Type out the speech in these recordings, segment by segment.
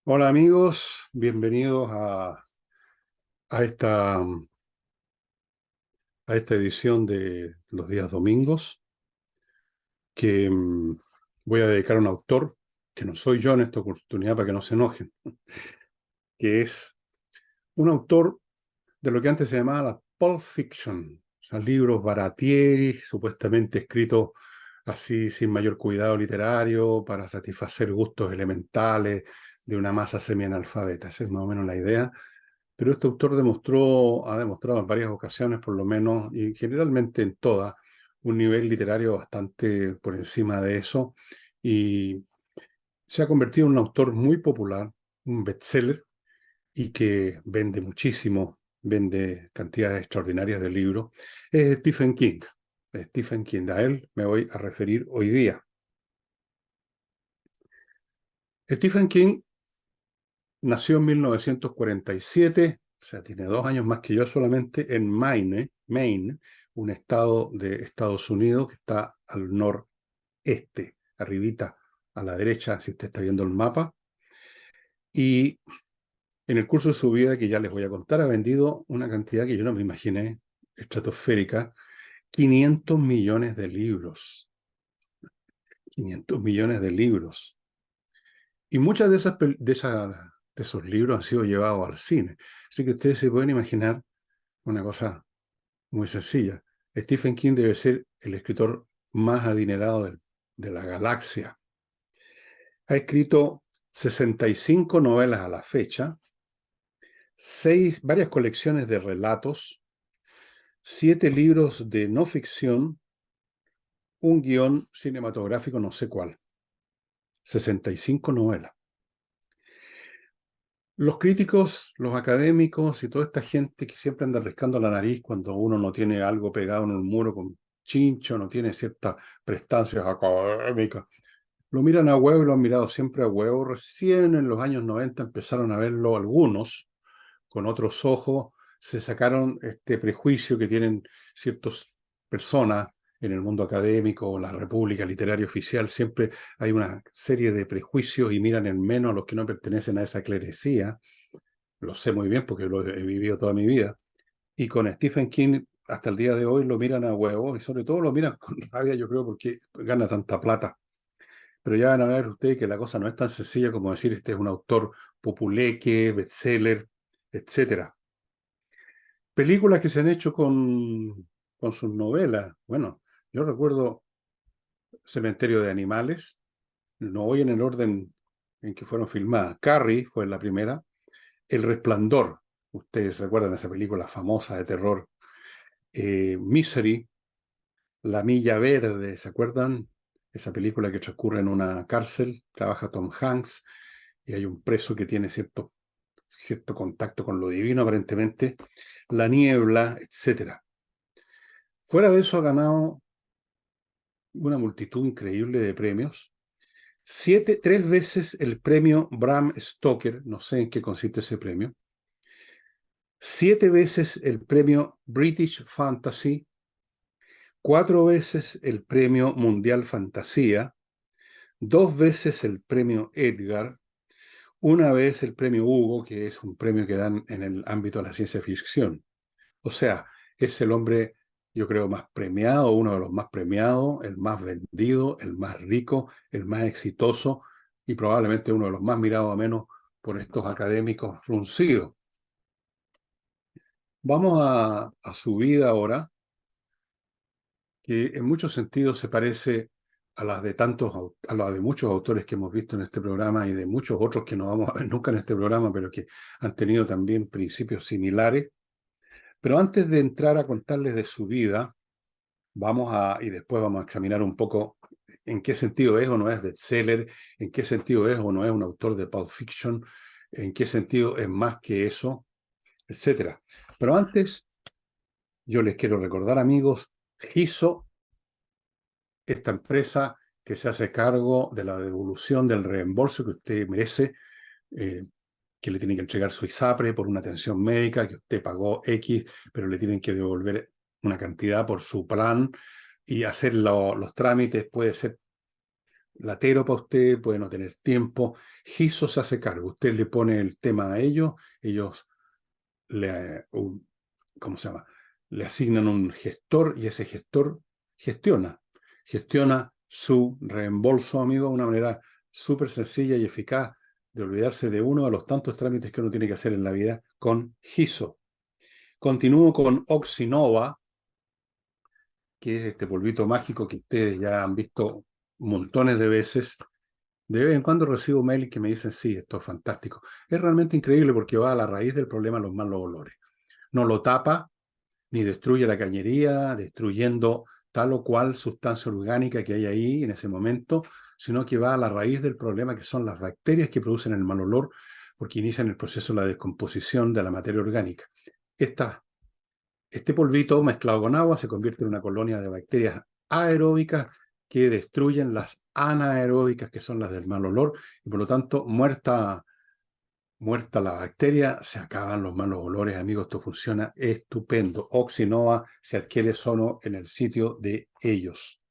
Hola amigos, bienvenidos a esta, a esta edición de los días domingos que voy a dedicar a un autor que no soy yo en esta oportunidad para que no se enojen, que es un autor de lo que antes se llamaba la Pulp Fiction, o sea, libros baratieri, supuestamente escritos así sin mayor cuidado literario para satisfacer gustos elementales de una masa semianalfabeta. Esa es más o menos la idea. Pero este autor ha demostrado en varias ocasiones, por lo menos, y generalmente en todas, un nivel literario bastante por encima de eso, y se ha convertido en un autor muy popular, un bestseller, y que vende muchísimo, vende cantidades extraordinarias de libros. Es Stephen King. Stephen King, a él me voy a referir hoy día. Stephen King nació en 1947, o sea, tiene 2 años más que yo solamente, en Maine, un estado de Estados Unidos que está al noreste, arribita, a la derecha, si usted está viendo el mapa. Y en el curso de su vida, que ya les voy a contar, ha vendido una cantidad que yo no me imaginé, estratosférica, 500 millones de libros. 500 millones de libros. Y muchas de esos libros han sido llevados al cine. Así que ustedes se pueden imaginar una cosa muy sencilla. Stephen King debe ser el escritor más adinerado de la galaxia. Ha escrito 65 novelas a la fecha, varias colecciones de relatos, 7 libros de no ficción, un guión cinematográfico, no sé cuál. 65 novelas. Los críticos, los académicos y toda esta gente que siempre anda riscando la nariz cuando uno no tiene algo pegado en un muro con chincho, no tiene ciertas prestancias académicas, lo miran a huevo y lo han mirado siempre a huevo. Recién en los años 90 empezaron a verlo algunos con otros ojos, se sacaron este prejuicio que tienen ciertas personas en el mundo académico o la República Literaria Oficial. Siempre hay una serie de prejuicios y miran en menos a los que no pertenecen a esa clerecía. Lo sé muy bien porque lo he vivido toda mi vida. Y con Stephen King, hasta el día de hoy, lo miran a huevo y sobre todo lo miran con rabia, yo creo, porque gana tanta plata. Pero ya van a ver ustedes que la cosa no es tan sencilla como decir este es un autor populeque, bestseller, etcétera. Películas que se han hecho con sus novelas. Bueno, yo recuerdo Cementerio de Animales, no voy en el orden en que fueron filmadas. Carrie fue la primera. El Resplandor, ustedes se acuerdan de esa película famosa de terror. Misery, La Milla Verde, ¿se acuerdan? Esa película que transcurre en una cárcel, trabaja Tom Hanks y hay un preso que tiene cierto contacto con lo divino aparentemente. La Niebla, etcétera. Fuera de eso ha ganado una multitud increíble de premios. 3 veces el premio Bram Stoker, no sé en qué consiste ese premio. 7 veces el premio British Fantasy. 4 veces el premio Mundial Fantasía. 2 veces el premio Edgar. Una vez el premio Hugo, que es un premio que dan en el ámbito de la ciencia ficción. O sea, es el hombre, yo creo, más premiado, uno de los más premiados, el más vendido, el más rico, el más exitoso y probablemente uno de los más mirados a menos por estos académicos fruncidos. Vamos a su vida ahora, que en muchos sentidos se parece a las de a las de muchos autores que hemos visto en este programa y de muchos otros que no vamos a ver nunca en este programa, pero que han tenido también principios similares. Pero antes de entrar a contarles de su vida, y después vamos a examinar un poco en qué sentido es o no es bestseller, en qué sentido es o no es un autor de Pulp Fiction, en qué sentido es más que eso, etcétera. Pero antes, yo les quiero recordar, amigos, Giso, esta empresa que se hace cargo de la devolución del reembolso que usted merece, eh, que le tienen que entregar su ISAPRE por una atención médica que usted pagó X, pero le tienen que devolver una cantidad por su plan y hacer los trámites puede ser latero para usted, puede no tener tiempo. Giso se hace cargo. Usted le pone el tema a ellos le, ¿cómo se llama? Le asignan un gestor y ese gestor gestiona. Gestiona su reembolso, amigo, de una manera súper sencilla y eficaz de olvidarse de uno de los tantos trámites que uno tiene que hacer en la vida con Giso. Continúo con Oxinova, que es este polvito mágico que ustedes ya han visto montones de veces. De vez en cuando recibo mail que me dicen, sí, esto es fantástico. Es realmente increíble porque va a la raíz del problema de los malos olores. No lo tapa ni destruye la cañería, destruyendo tal o cual sustancia orgánica que hay ahí en ese momento, sino que va a la raíz del problema que son las bacterias que producen el mal olor, porque inician el proceso de la descomposición de la materia orgánica. Esta Este polvito mezclado con agua se convierte en una colonia de bacterias aeróbicas que destruyen las anaeróbicas, que son las del mal olor, y por lo tanto, muerta la bacteria, se acaban los malos olores, amigos. Esto funciona estupendo. Oxinova se adquiere solo en el sitio de ellos.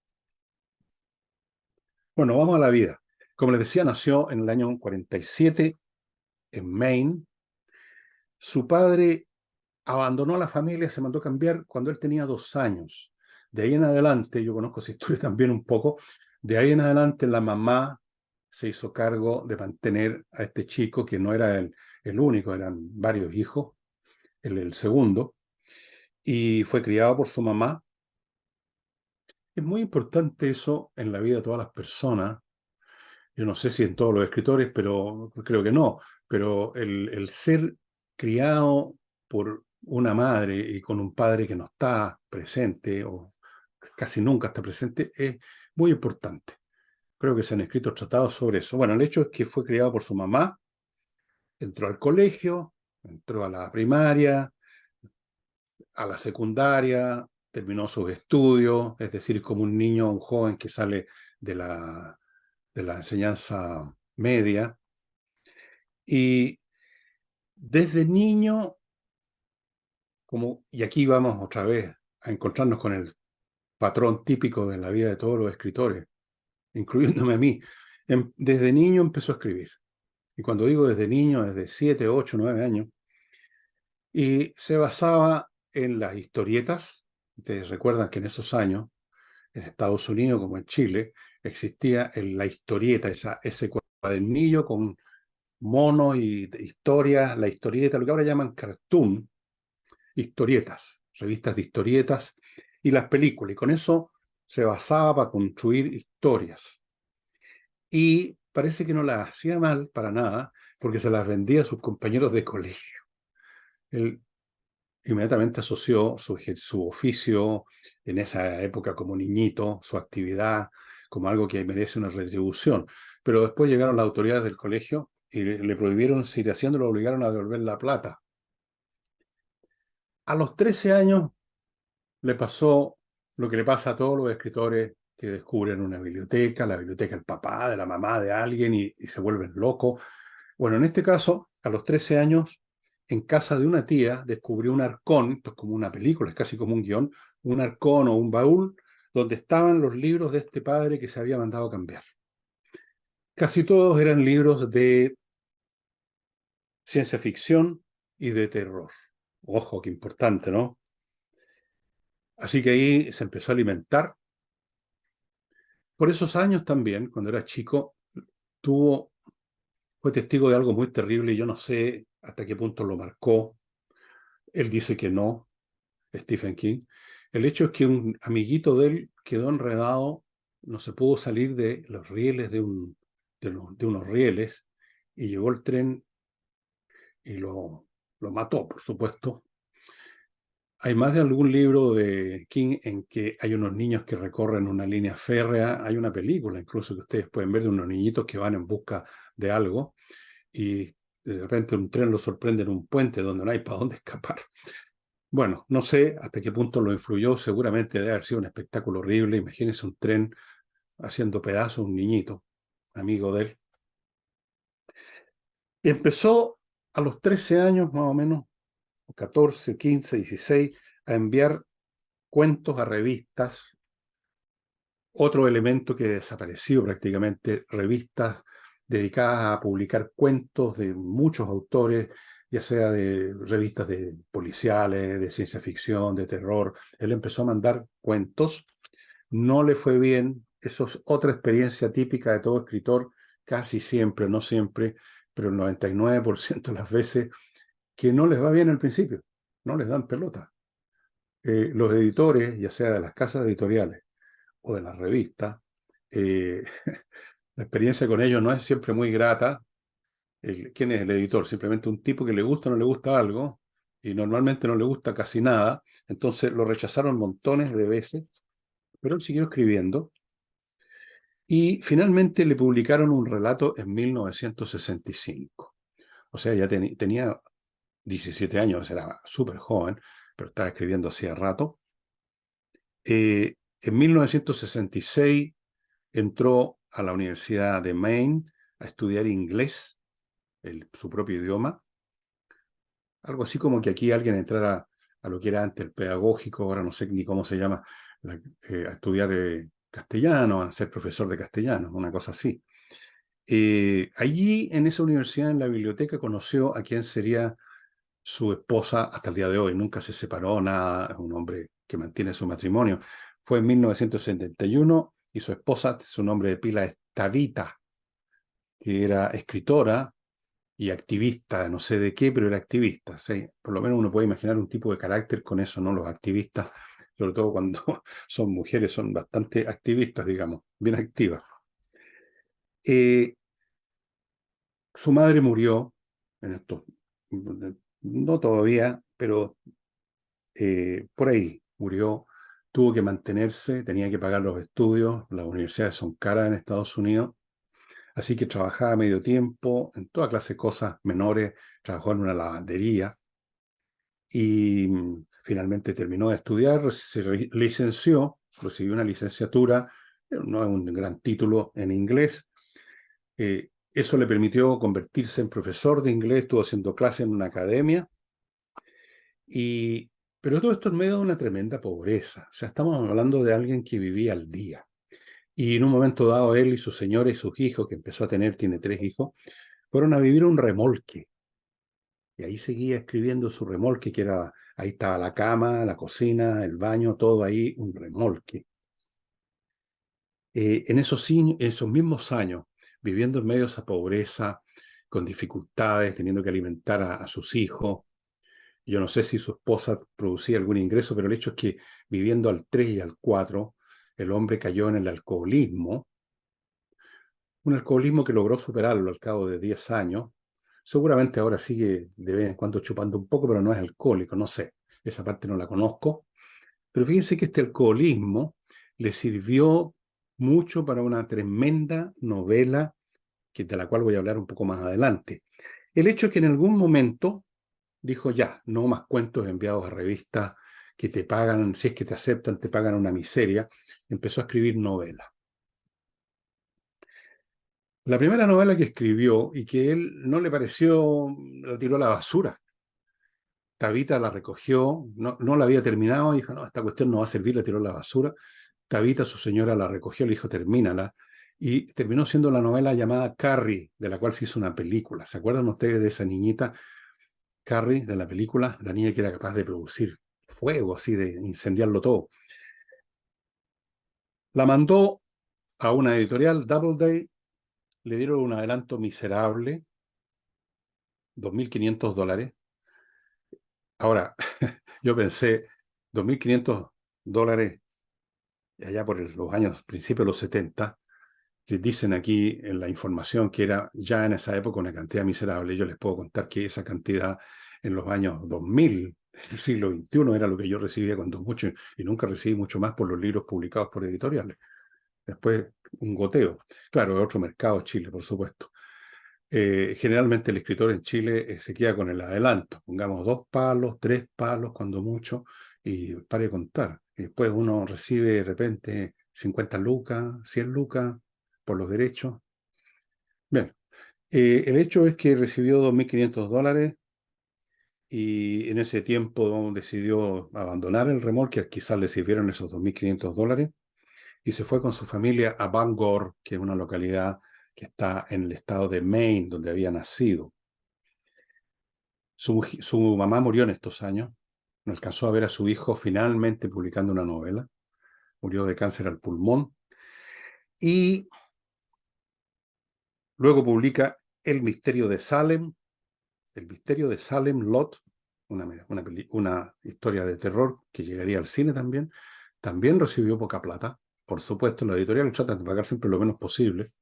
Bueno, vamos a la vida. Como les decía, nació en el año 47 en Maine. Su padre abandonó la familia, se mandó a cambiar cuando él tenía 2 años. De ahí en adelante, yo conozco esa historia también un poco, de ahí en adelante la mamá se hizo cargo de mantener a este chico, que no era el único, eran varios hijos, él el segundo, y fue criado por su mamá. Es muy importante eso en la vida de todas las personas. Yo no sé si en todos los escritores, pero creo que no, pero el ser criado por una madre y con un padre que no está presente o casi nunca está presente es muy importante. Creo que se han escrito tratados sobre eso. Bueno, el hecho es que fue criado por su mamá, entró al colegio, entró a la primaria, a la secundaria, terminó sus estudios, es decir, como un niño, un joven que sale de la enseñanza media. Y desde niño, y aquí vamos otra vez a encontrarnos con el patrón típico de la vida de todos los escritores, incluyéndome a mí, desde niño empezó a escribir. Y cuando digo desde niño, desde 7, 8, 9 años, y se basaba en las historietas. Ustedes recuerdan que en esos años, en Estados Unidos como en Chile, existía la historieta, ese cuadernillo con monos y historias, la historieta, lo que ahora llaman cartoon, historietas, revistas de historietas y las películas. Y con eso se basaba para construir historias. Y parece que no las hacía mal para nada, porque se las vendía a sus compañeros de colegio. Él inmediatamente asoció su oficio en esa época como niñito, su actividad, como algo que merece una retribución. Pero después llegaron las autoridades del colegio y le prohibieron seguir haciéndolo, lo obligaron a devolver la plata. A los 13 años le pasó lo que le pasa a todos los escritores que descubren una biblioteca, la biblioteca del papá, de la mamá, de alguien y se vuelven locos. Bueno, en este caso, a los 13 años, en casa de una tía, descubrió un arcón, esto es como una película, es casi como un guión, un arcón o un baúl, donde estaban los libros de este padre que se había mandado a cambiar. Casi todos eran libros de ciencia ficción y de terror. Ojo, qué importante, ¿no? Así que ahí se empezó a alimentar. Por esos años también, cuando era chico, tuvo, fue testigo de algo muy terrible y yo no sé hasta qué punto lo marcó. Él dice que no, Stephen King. El hecho es que un amiguito de él quedó enredado, no se pudo salir de los rieles de unos rieles y llegó el tren y lo mató, por supuesto. Hay más de algún libro de King en que hay unos niños que recorren una línea férrea. Hay una película incluso que ustedes pueden ver de unos niñitos que van en busca de algo y de repente un tren los sorprende en un puente donde no hay para dónde escapar. Bueno, no sé hasta qué punto lo influyó. Seguramente debe haber sido un espectáculo horrible. Imagínense un tren haciendo pedazos a un niñito, amigo de él. Y empezó a los 13 años más o menos, 14, 15, 16, a enviar cuentos a revistas Otro elemento que desapareció prácticamente, revistas dedicadas a publicar cuentos de muchos autores, ya sea de revistas de policiales, de ciencia ficción, de terror. Él empezó a mandar cuentos, no le fue bien, eso es otra experiencia típica de todo escritor, casi siempre, no siempre, pero el 99% de las veces que no les va bien al principio, no les dan pelota. Los editores, ya sea de las casas editoriales o de las revistas, eh, la experiencia con ellos no es siempre muy grata. ¿Quién es el editor? Simplemente un tipo que le gusta o no le gusta algo, y normalmente no le gusta casi nada, entonces lo rechazaron montones de veces, pero él siguió escribiendo, y finalmente le publicaron un relato en 1965. O sea, ya tenía 17 años, era súper joven, pero estaba escribiendo hacía rato. En 1966 entró a la Universidad de Maine a estudiar inglés, su propio idioma, algo así como que aquí alguien entrara a lo que era antes el pedagógico, ahora no sé ni cómo se llama, a estudiar castellano, a ser profesor de castellano, una cosa así. Allí, en esa universidad, en la biblioteca, conoció a quien sería su esposa hasta el día de hoy. Nunca se separó, nada, es un hombre que mantiene su matrimonio. Fue en 1971 y su esposa, su nombre de pila es Tabitha, que era escritora y activista, no sé de qué, pero era activista. ¿Sí? Por lo menos uno puede imaginar un tipo de carácter con eso, ¿no? Los activistas, sobre todo cuando son mujeres, son bastante activistas, digamos, bien activas. Eh, Su madre murió en esto, no todavía, pero por ahí murió, tuvo que mantenerse, tenía que pagar los estudios, las universidades son caras en Estados Unidos, así que trabajaba medio tiempo en toda clase de cosas menores, trabajó en una lavandería y finalmente terminó de estudiar, se licenció, recibió una licenciatura, no es un gran título en inglés. Eso le permitió convertirse en profesor de inglés, estuvo haciendo clases en una academia, y, pero todo esto en medio de una tremenda pobreza. O sea, estamos hablando de alguien que vivía al día. Y en un momento dado, él y su señora y sus hijos, que empezó a tener, tiene 3 hijos, fueron a vivir un remolque. Y ahí seguía escribiendo su remolque, que era, ahí estaba la cama, la cocina, el baño, todo ahí, un remolque. En esos mismos años, viviendo en medio de esa pobreza, con dificultades, teniendo que alimentar a sus hijos. Yo no sé si su esposa producía algún ingreso, pero el hecho es que viviendo al 3 y al 4, el hombre cayó en el alcoholismo, un alcoholismo que logró superarlo al cabo de 10 años. Seguramente ahora sigue de vez en cuando chupando un poco, pero no es alcohólico, no sé, esa parte no la conozco. Pero fíjense que este alcoholismo le sirvió mucho para una tremenda novela de la cual voy a hablar un poco más adelante. El hecho es que en algún momento dijo ya, no más cuentos enviados a revistas que te pagan, si es que te aceptan, te pagan una miseria. Empezó a escribir novelas. La primera novela que escribió y que él no le pareció, la tiró a la basura. Tabita la recogió, no la había terminado, y dijo, no, esta cuestión no va a servir, la tiró a la basura. Tabita, su señora, la recogió, le dijo, termínala. Y terminó siendo la novela llamada Carrie, de la cual se hizo una película. ¿Se acuerdan ustedes de esa niñita, Carrie, de la película? La niña que era capaz de producir fuego, así, de incendiarlo todo. La mandó a una editorial, Doubleday, le dieron un adelanto miserable, $2.500. Ahora, yo pensé, $2.500 allá por los años, principios de los 70, dicen aquí en la información que era ya en esa época una cantidad miserable. Yo les puedo contar que esa cantidad en los años 2000, el siglo XXI, era lo que yo recibía cuando mucho, y nunca recibí mucho más por los libros publicados por editoriales. Después, un goteo. Claro, de otro mercado, Chile, por supuesto. Generalmente el escritor en Chile se queda con el adelanto. Pongamos 2 palos, 3 palos, cuando mucho, y pare de contar. Y después uno recibe de repente 50 lucas, 100 lucas por los derechos. Bien, el hecho es que recibió $2.500 y en ese tiempo decidió abandonar el remolque, quizás le sirvieron esos $2.500. y se fue con su familia a Bangor, que es una localidad que está en el estado de Maine, donde había nacido. Su mamá murió en estos años, no alcanzó a ver a su hijo finalmente publicando una novela, murió de cáncer al pulmón, y luego publica El misterio de Salem, El misterio de Salem Lot, una historia de terror que llegaría al cine también. También recibió poca plata. Por supuesto, la editorial trata de pagar siempre lo menos posible.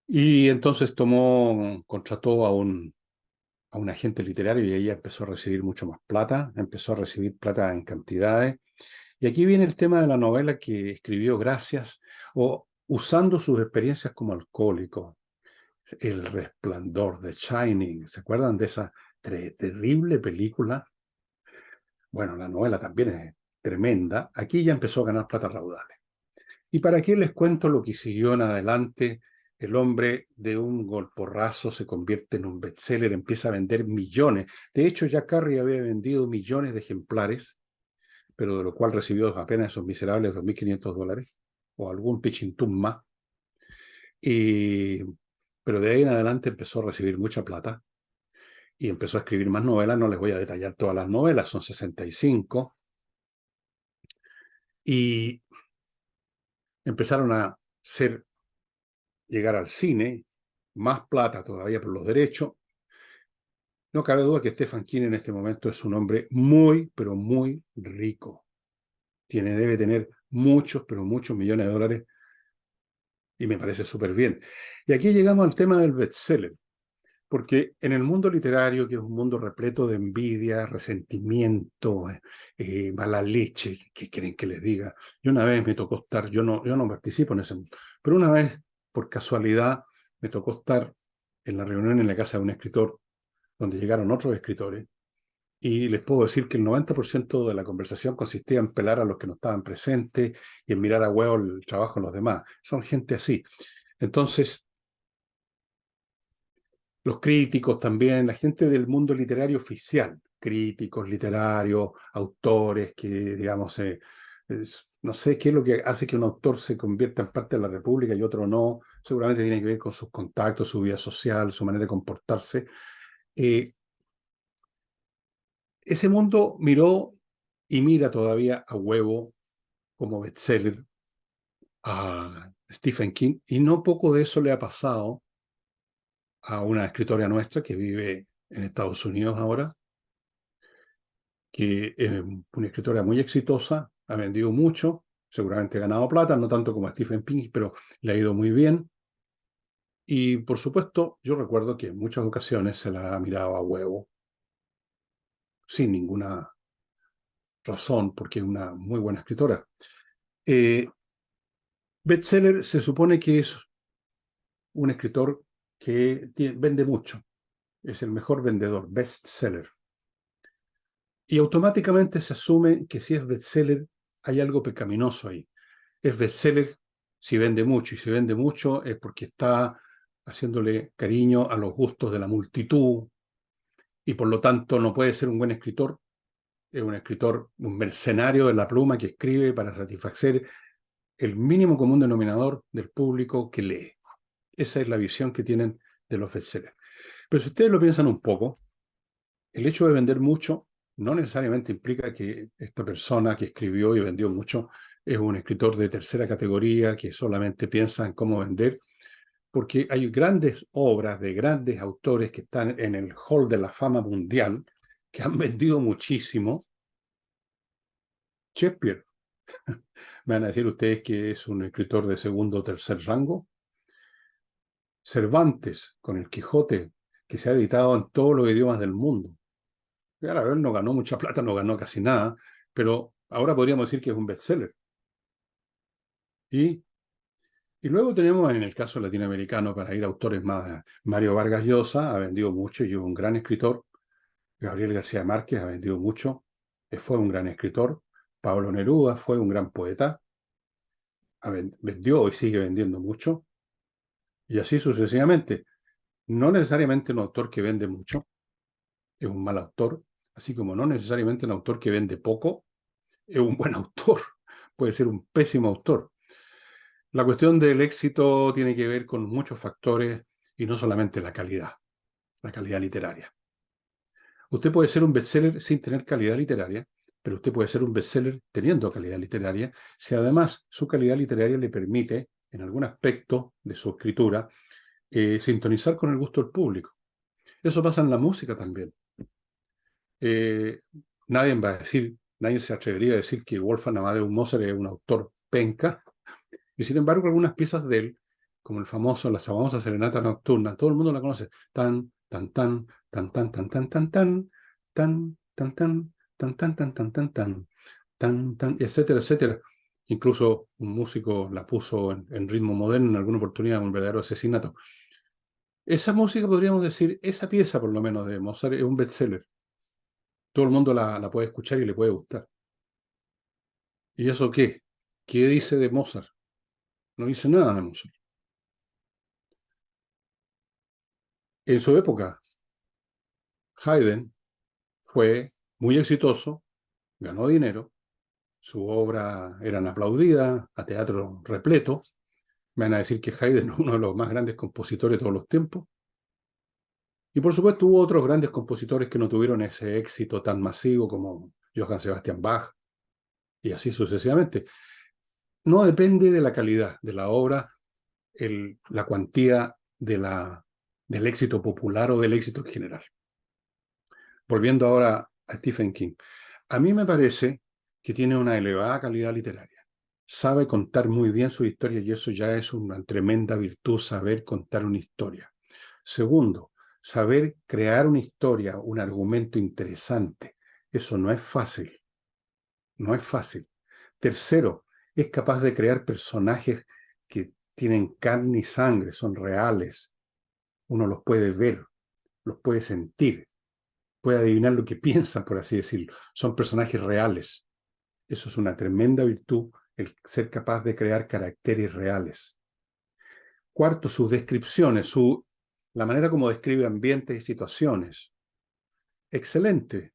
Y entonces contrató a un agente literario y ella empezó a recibir mucho más plata, empezó a recibir plata en cantidades. Y aquí viene el tema de la novela que escribió gracias o usando sus experiencias como alcohólico. El Resplandor, de Shining. ¿Se acuerdan de esa terrible película? Bueno, la novela también es tremenda. Aquí ya empezó a ganar plata raudales. ¿Y para qué les cuento lo que siguió en adelante? El hombre de un golporrazo se convierte en un bestseller, empieza a vender millones. De hecho, Jack Carey había vendido millones de ejemplares, pero de lo cual recibió apenas esos miserables $2.500 o algún pichintún más. Y, pero de ahí en adelante empezó a recibir mucha plata y empezó a escribir más novelas. No les voy a detallar todas las novelas, son 65. Y empezaron a llegar al cine, más plata todavía por los derechos. No cabe duda que Stephen King en este momento es un hombre muy, pero muy rico. Debe tener muchos, pero muchos millones de dólares y me parece súper bien. Y aquí llegamos al tema del bestseller. Porque en el mundo literario, que es un mundo repleto de envidia, resentimiento, mala leche, ¿qué quieren que les diga? Yo una vez me tocó estar, yo no participo en ese mundo, pero una vez, por casualidad, me tocó estar en la reunión en la casa de un escritor, donde llegaron otros escritores, y les puedo decir que el 90% de la conversación consistía en pelar a los que no estaban presentes y en mirar a huevo el trabajo de los demás. Son gente así. Entonces, los críticos también, la gente del mundo literario oficial, críticos literarios, autores que, digamos, no sé qué es lo que hace que un autor se convierta en parte de la República y otro no, seguramente tiene que ver con sus contactos, su vida social, su manera de comportarse. Eh, Ese mundo miró y mira todavía a huevo como bestseller a Stephen King, y no poco de eso le ha pasado a una escritora nuestra que vive en Estados Unidos ahora, que es una escritora muy exitosa, ha vendido mucho, seguramente ha ganado plata, no tanto como Stephen King, pero le ha ido muy bien. Y por supuesto, yo recuerdo que en muchas ocasiones se la ha mirado a huevo, sin ninguna razón, porque es una muy buena escritora. Eh, Bestseller se supone que es un escritor que vende mucho, es el mejor vendedor, bestseller. Y automáticamente se asume que si es bestseller hay algo pecaminoso ahí. Es bestseller si vende mucho, y si vende mucho es porque está haciéndole cariño a los gustos de la multitud, y por lo tanto no puede ser un buen escritor. Es un escritor, un mercenario de la pluma que escribe para satisfacer el mínimo común denominador del público que lee. Esa es la visión que tienen de los bestsellers. Pero si ustedes lo piensan un poco, el hecho de vender mucho no necesariamente implica que esta persona que escribió y vendió mucho es un escritor de tercera categoría que solamente piensa en cómo vender, porque hay grandes obras de grandes autores que están en el hall de la fama mundial, que han vendido muchísimo. Shakespeare, me van a decir ustedes que es un escritor de segundo o tercer rango. Cervantes, con el Quijote, que se ha editado en todos los idiomas del mundo. Claro, él no ganó mucha plata, no ganó casi nada, pero ahora podríamos decir que es un bestseller. Y, y luego tenemos en el caso latinoamericano, para ir a autores más, Mario Vargas Llosa ha vendido mucho y es un gran escritor. Gabriel García Márquez ha vendido mucho, fue un gran escritor. Pablo Neruda fue un gran poeta, vendió y sigue vendiendo mucho, y así sucesivamente. No necesariamente un autor que vende mucho es un mal autor, así como no necesariamente un autor que vende poco es un buen autor, puede ser un pésimo autor. La cuestión del éxito tiene que ver con muchos factores y no solamente la calidad literaria. Usted puede ser un bestseller sin tener calidad literaria, pero usted puede ser un bestseller teniendo calidad literaria, si además su calidad literaria le permite, en algún aspecto de su escritura, sintonizar con el gusto del público. Eso pasa en la música también. Eh, nadie se atrevería a decir que Wolfgang Amadeus Mozart es un autor penca, y sin embargo algunas piezas de él, como la famosa Serenata Nocturna, todo el mundo la conoce. Tan, tan, tan, tan, tan, tan, tan, tan, tan, tan, tan, tan, tan, tan, tan, tan, tan, tan, tan, tan, etcétera, etcétera. Incluso un músico la puso en ritmo moderno en alguna oportunidad, un verdadero asesinato. Esa música, podríamos decir, esa pieza por lo menos de Mozart es un bestseller. Todo el mundo la puede escuchar y le puede gustar. ¿Y eso qué? ¿Qué dice de Mozart? No dice nada de Mozart. En su época, Haydn fue muy exitoso, ganó dinero, su obra eran aplaudidas, a teatro repleto. Me van a decir que Haydn es uno de los más grandes compositores de todos los tiempos. Y por supuesto hubo otros grandes compositores que no tuvieron ese éxito tan masivo como Johann Sebastian Bach y así sucesivamente. No depende de la calidad de la obra, la cuantía del éxito popular o del éxito en general. Volviendo ahora a Stephen King. A mí me parece que tiene una elevada calidad literaria. Sabe contar muy bien su historia y eso ya es una tremenda virtud, saber contar una historia. Segundo, saber crear una historia, un argumento interesante. Eso no es fácil. No es fácil. Tercero, es capaz de crear personajes que tienen carne y sangre, son reales. Uno los puede ver, los puede sentir, puede adivinar lo que piensan, por así decirlo. Son personajes reales. Eso es una tremenda virtud, el ser capaz de crear caracteres reales. Cuarto, sus descripciones, la manera como describe ambientes y situaciones. Excelente.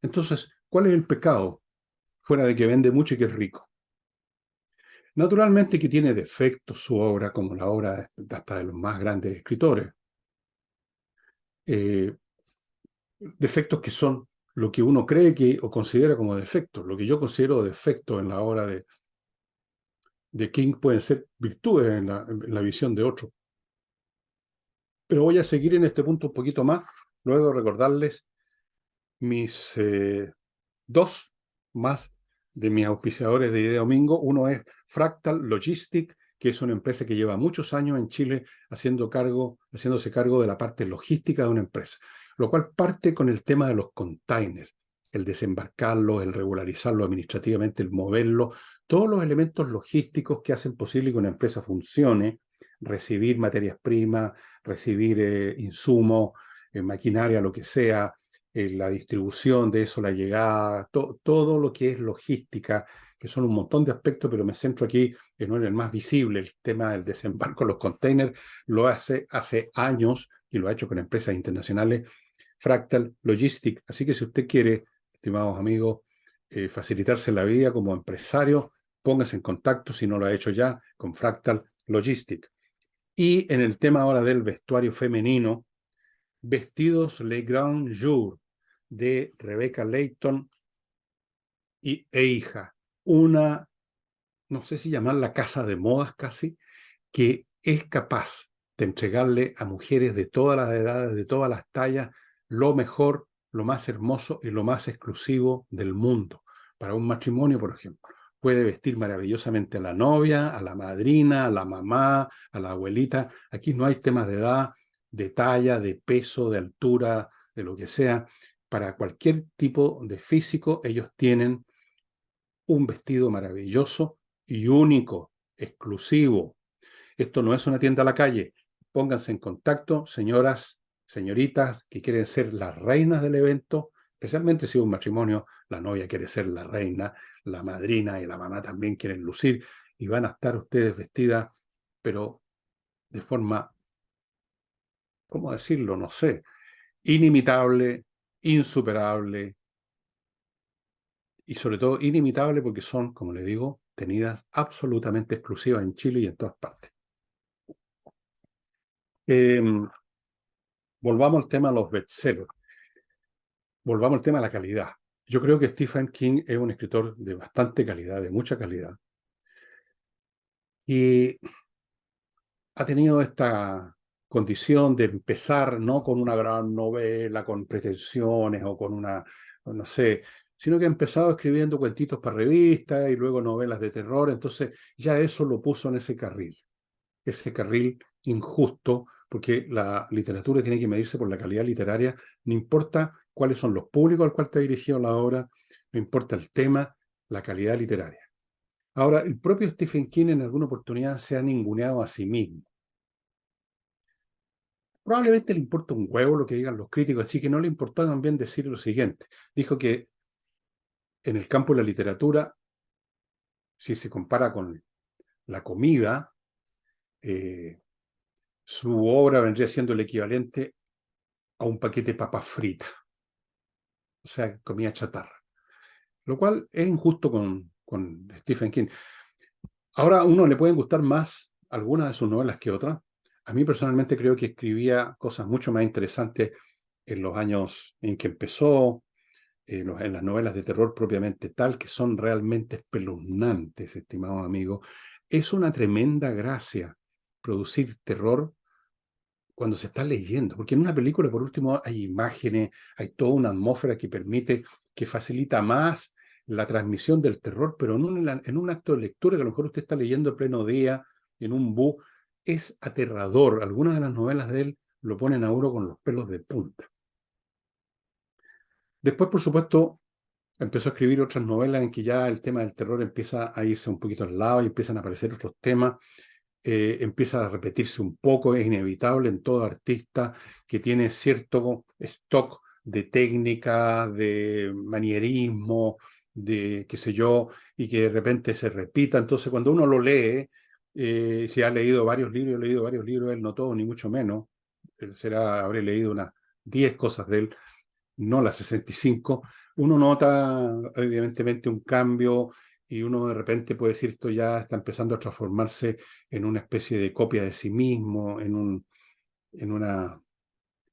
Entonces, ¿cuál es el pecado? Fuera de que vende mucho y que es rico. Naturalmente que tiene defectos su obra, como la obra hasta de los más grandes escritores. Eh, Defectos que son lo que uno cree que o considera como defectos. Lo que yo considero defectos en la obra de King pueden ser virtudes en la visión de otros. Pero voy a seguir en este punto un poquito más, luego de recordarles mis dos más de mis auspiciadores de Idea Domingo. Uno es Fractal Logistic, que es una empresa que lleva muchos años en Chile haciéndose cargo de la parte logística de una empresa, lo cual parte con el tema de los containers, el desembarcarlo, el regularizarlo administrativamente, el moverlo, todos los elementos logísticos que hacen posible que una empresa funcione, recibir materias primas, recibir insumos, maquinaria, lo que sea, la distribución de eso, la llegada, todo lo que es logística, que son un montón de aspectos, pero me centro aquí en el más visible, el tema del desembarco de los containers, lo hace años y lo ha hecho con empresas internacionales, Fractal Logistic. Así que si usted quiere, estimados amigos, facilitarse la vida como empresario, póngase en contacto, si no lo ha hecho ya, con Fractal Logistic. Y en el tema ahora del vestuario femenino, Vestidos Le Grand Jour de Rebecca Layton e hija. Una, no sé si llamarla casa de modas casi, que es capaz de entregarle a mujeres de todas las edades, de todas las tallas, lo mejor, lo más hermoso y lo más exclusivo del mundo. Para un matrimonio, por ejemplo, puede vestir maravillosamente a la novia, a la madrina, a la mamá, a la abuelita. Aquí no hay temas de edad, de talla, de peso, de altura, de lo que sea. Para cualquier tipo de físico, ellos tienen un vestido maravilloso y único, exclusivo. Esto no es una tienda a la calle. Pónganse en contacto, señoras, señoritas que quieren ser las reinas del evento, especialmente si es un matrimonio, la novia quiere ser la reina, la madrina y la mamá también quieren lucir y van a estar ustedes vestidas, pero de forma, ¿cómo decirlo? No sé, inimitable, insuperable, y sobre todo inimitables porque son, como le digo, tenidas absolutamente exclusivas en Chile y en todas partes. Eh, Volvamos al tema de los bestsellers, volvamos al tema de la calidad. Yo creo que Stephen King es un escritor de bastante calidad, de mucha calidad, y ha tenido esta condición de empezar no con una gran novela, con pretensiones o con una, no sé, sino que ha empezado escribiendo cuentitos para revistas y luego novelas de terror, entonces ya eso lo puso en ese carril injusto, porque la literatura tiene que medirse por la calidad literaria, no importa cuáles son los públicos al cual está dirigido la obra, no importa el tema, la calidad literaria. Ahora, el propio Stephen King en alguna oportunidad se ha ninguneado a sí mismo. Probablemente le importa un huevo lo que digan los críticos, así que no le importó también decir lo siguiente. Dijo que en el campo de la literatura, si se compara con la comida, eh, su obra vendría siendo el equivalente a un paquete de papas fritas, o sea, comida chatarra, lo cual es injusto con Stephen King. Ahora, a uno le pueden gustar más algunas de sus novelas que otras. A mí personalmente creo que escribía cosas mucho más interesantes en los años en que empezó, en las novelas de terror propiamente tal, que son realmente espeluznantes, estimados amigos. Es una tremenda gracia producir terror cuando se está leyendo, porque en una película, por último, hay imágenes, hay toda una atmósfera que permite, que facilita más la transmisión del terror, pero en un acto de lectura que a lo mejor usted está leyendo en pleno día, en un bus, es aterrador. Algunas de las novelas de él lo ponen a uno con los pelos de punta. Después, por supuesto, empezó a escribir otras novelas en que ya el tema del terror empieza a irse un poquito al lado y empiezan a aparecer otros temas, empieza a repetirse un poco, es inevitable en todo artista que tiene cierto stock de técnica, de manierismo, de qué sé yo, y que de repente se repita. Entonces, cuando uno lo lee, si ha leído varios libros, he leído varios libros, él no todo, ni mucho menos, habré leído unas 10 cosas de él, no las 65, uno nota evidentemente un cambio y uno de repente puede decir esto ya está empezando a transformarse en una especie de copia de sí mismo, en una,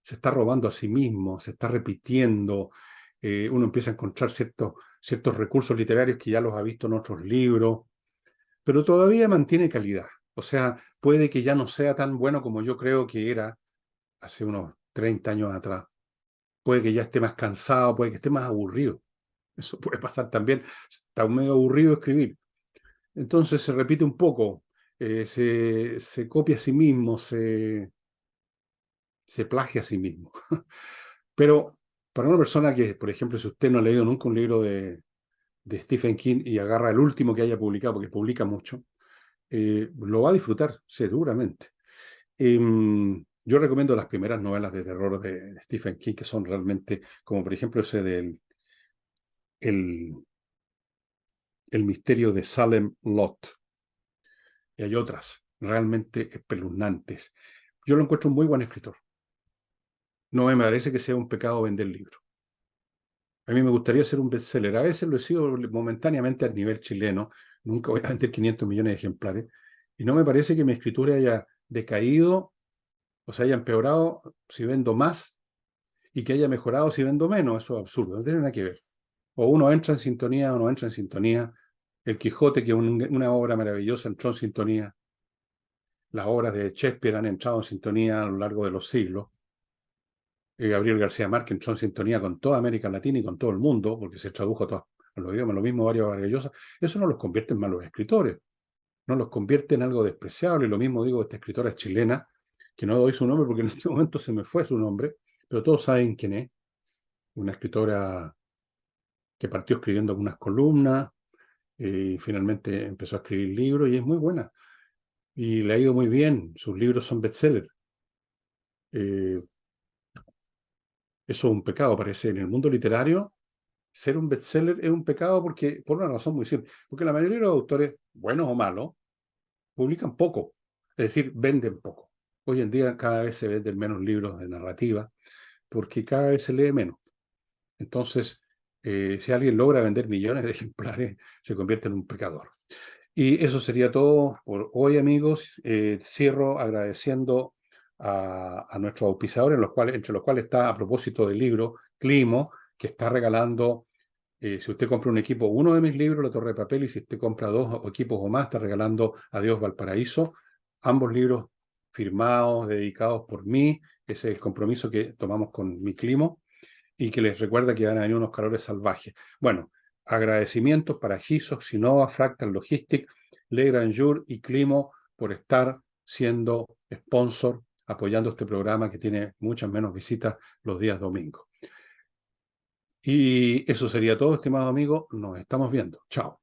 se está robando a sí mismo, se está repitiendo, uno empieza a encontrar ciertos recursos literarios que ya los ha visto en otros libros, pero todavía mantiene calidad. O sea, puede que ya no sea tan bueno como yo creo que era hace unos 30 años atrás. Puede que ya esté más cansado, puede que esté más aburrido. Eso puede pasar también. Está medio aburrido escribir. Entonces se repite un poco, se copia a sí mismo, se plagia a sí mismo. Pero para una persona que, por ejemplo, si usted no ha leído nunca un libro de Stephen King y agarra el último que haya publicado, porque publica mucho, lo va a disfrutar seguramente. Yo recomiendo las primeras novelas de terror de Stephen King, que son realmente, como por ejemplo ese del el, el misterio de Salem Lot. Y hay otras realmente espeluznantes. Yo lo encuentro un muy buen escritor. No me parece que sea un pecado vender libros. A mí me gustaría ser un bestseller. A veces lo he sido momentáneamente a nivel chileno. Nunca voy a vender 500 millones de ejemplares. Y no me parece que mi escritura haya decaído o se haya empeorado si vendo más y que haya mejorado si vendo menos. Eso es absurdo. No tiene nada que ver. O uno entra en sintonía o no entra en sintonía. El Quijote, que es una obra maravillosa, entró en sintonía. Las obras de Shakespeare han entrado en sintonía a lo largo de los siglos. Gabriel García Márquez entró en sintonía con toda América Latina y con todo el mundo, porque se tradujo a los idiomas, lo mismo Mario Vargas Llosa. Eso no los convierte en malos escritores, no los convierte en algo despreciable. Lo mismo digo de esta escritora chilena, que no doy su nombre porque en este momento se me fue su nombre, pero todos saben quién es. Una escritora que partió escribiendo algunas columnas y finalmente empezó a escribir libros y es muy buena. Y le ha ido muy bien, sus libros son bestsellers. Eh, Eso es un pecado, parece. En el mundo literario, ser un bestseller es un pecado porque, por una razón muy simple, porque la mayoría de los autores, buenos o malos, publican poco, es decir, venden poco. Hoy en día cada vez se venden menos libros de narrativa porque cada vez se lee menos. Entonces, Si alguien logra vender millones de ejemplares, se convierte en un pecador. Y eso sería todo por hoy, amigos. Cierro agradeciendo a nuestros auspiciadores, entre los cuales está, a propósito del libro, Climo, que está regalando, si usted compra un equipo, uno de mis libros, La Torre de Papel, y si usted compra dos equipos o más, está regalando Adiós Valparaíso, ambos libros firmados, dedicados por mí. Ese es el compromiso que tomamos con mi Climo y que les recuerda que van a venir unos calores salvajes. Bueno, agradecimientos para Gisos, Sinova, Fractal Logistic, Legrand y Climo por estar siendo sponsor, apoyando este programa que tiene muchas menos visitas los días domingos. Y eso sería todo, estimado amigo. Nos estamos viendo. Chao.